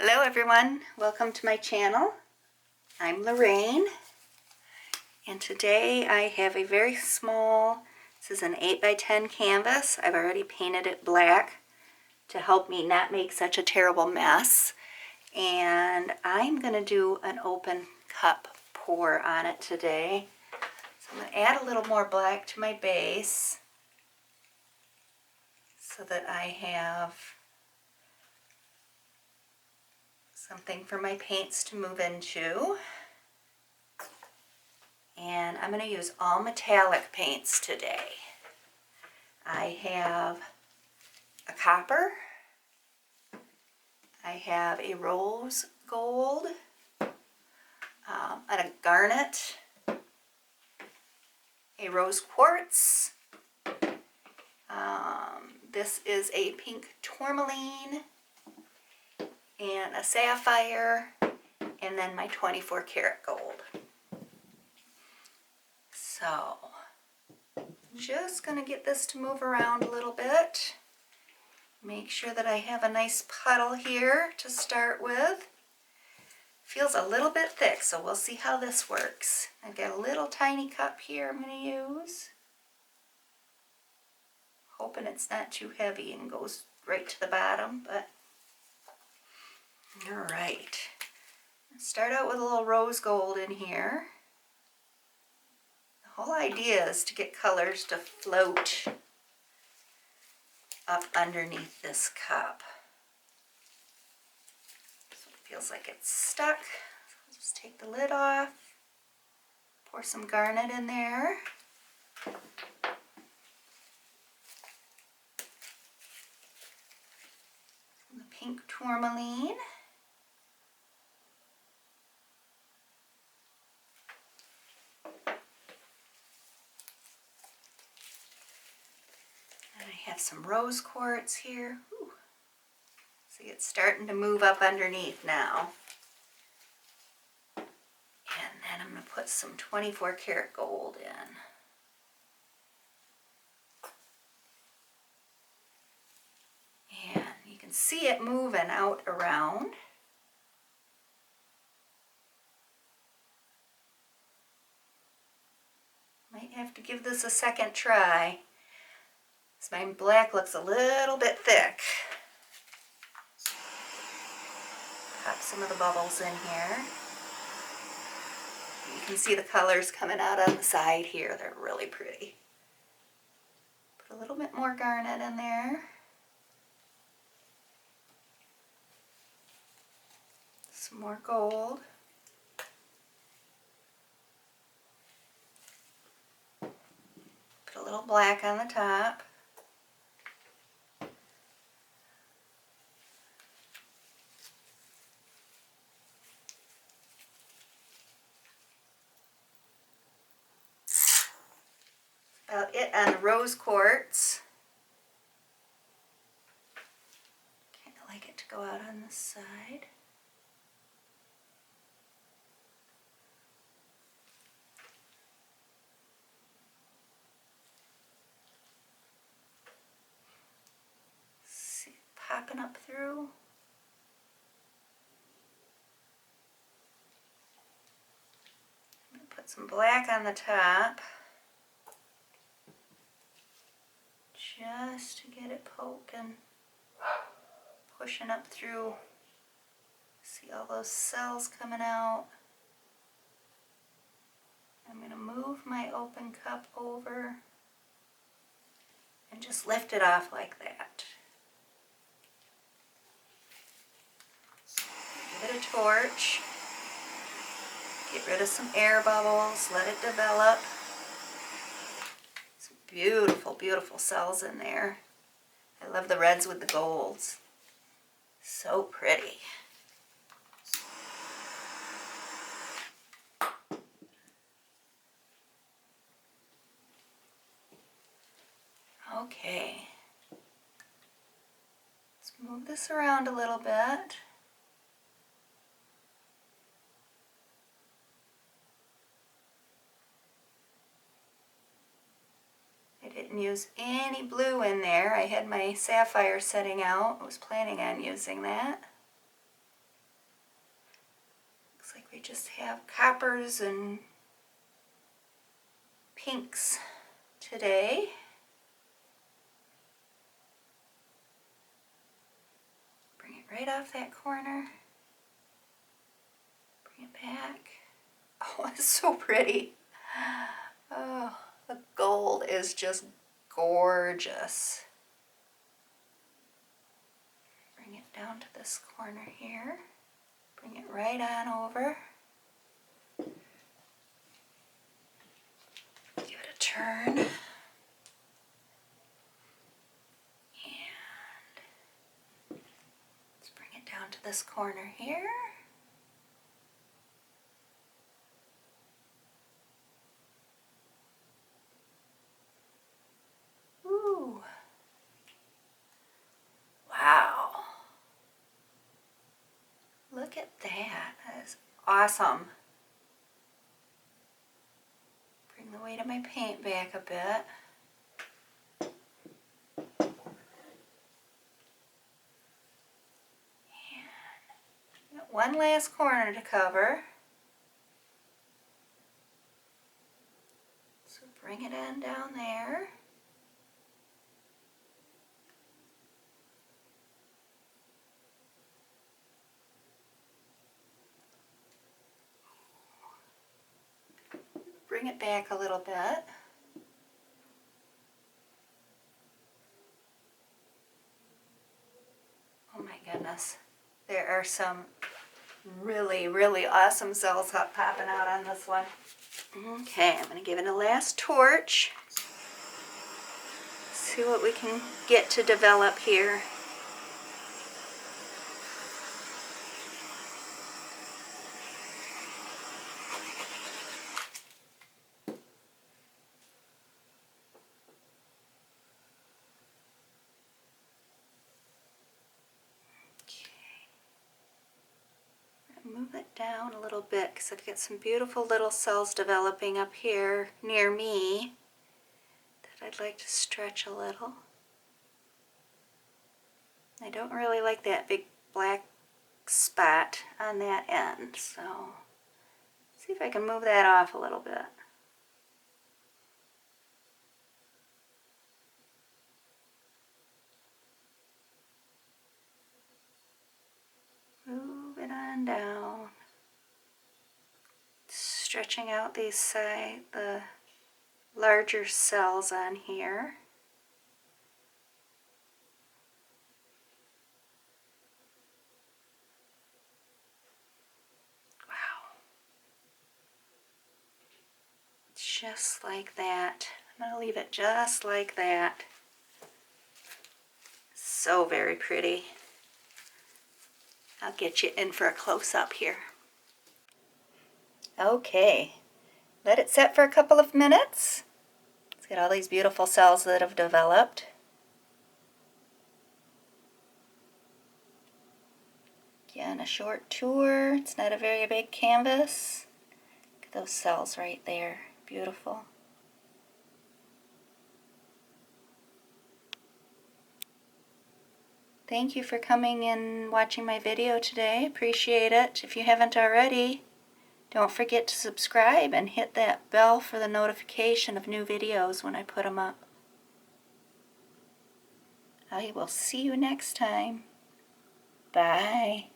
Hello everyone, welcome to my channel. I'm Lorraine, and today I have a very small, this is an 8x10 canvas. I've already painted it black to help me not make such a terrible mess. And I'm going to do an open cup pour on it today. So I'm going to add a little more black to my base so that I have something for my paints to move into. And I'm going to use all metallic paints today. I have a copper, I have a rose gold, and a garnet, a rose quartz, this is a pink tourmaline, and a sapphire, and then my 24 karat gold. So, just going to get this to move around a little bit. Make sure that I have a nice puddle here to start with. Feels a little bit thick, so we'll see how this works. I've got a little tiny cup here I'm going to use. Hoping it's not too heavy and goes right to the bottom, but alright. Start out with a little rose gold in here. The whole idea is to get colors to float up underneath this cup. So it feels like it's stuck. So I'll just take the lid off, pour some garnet in there. The pink tourmaline. And I have some rose quartz here. Ooh. See, it's starting to move up underneath now. And then I'm going to put some 24 karat gold in. And you can see it moving out around. Might have to give this a second try. This my black looks a little bit thick. Pop some of the bubbles in here. You can see the colors coming out on the side here. They're really pretty. Put a little bit more garnet in there. Some more gold. Put a little black on the top. About it on the rose quartz. Kind of like it to go out on this side. See it popping up through. I'm going to put some black on the top. Just to get it poking, pushing up through. See all those cells coming out. I'm going to move my open cup over and just lift it off like that. Give it a torch. Get rid of some air bubbles. Let it develop. Beautiful, beautiful cells in there. I love the reds with the golds. So pretty. Okay. Let's move this around a little bit. Didn't use any blue in there. I had my sapphire setting out. I was planning on using that. just have coppers and pinks today. Bring it right off that corner. Bring it back. Oh, it's so pretty. Oh, the gold is just gorgeous. Bring it down to this corner here. Bring it right on over. Give it a turn. And let's bring it down to this corner here. Ooh. Wow. Look at that. That is awesome. Bring the weight of my paint back a bit. And got one last corner to cover. So bring it on down there. Bring it back a little bit. Oh my goodness. There are some really, really awesome cells popping out on this one. Okay, I'm going to give it a last torch. See what we can get to develop here. Move it down a little bit because I've got some beautiful little cells developing up here near me that I'd like to stretch a little. I don't really like that big black spot on that end, so see if I can move that off a little bit. Move it on down. Stretching out these the larger cells on here. Wow. Just like that. I'm going to leave it just like that. So very pretty. I'll get you in for a close-up here. Okay, let it set for a couple of minutes. Let's get all these beautiful cells that have developed. Again, a short tour. It's not a very big canvas. Look at those cells right there. Beautiful. Thank you for coming and watching my video today. Appreciate it. If you haven't already, don't forget to subscribe and hit that bell for the notification of new videos when I put them up. I will see you next time. Bye.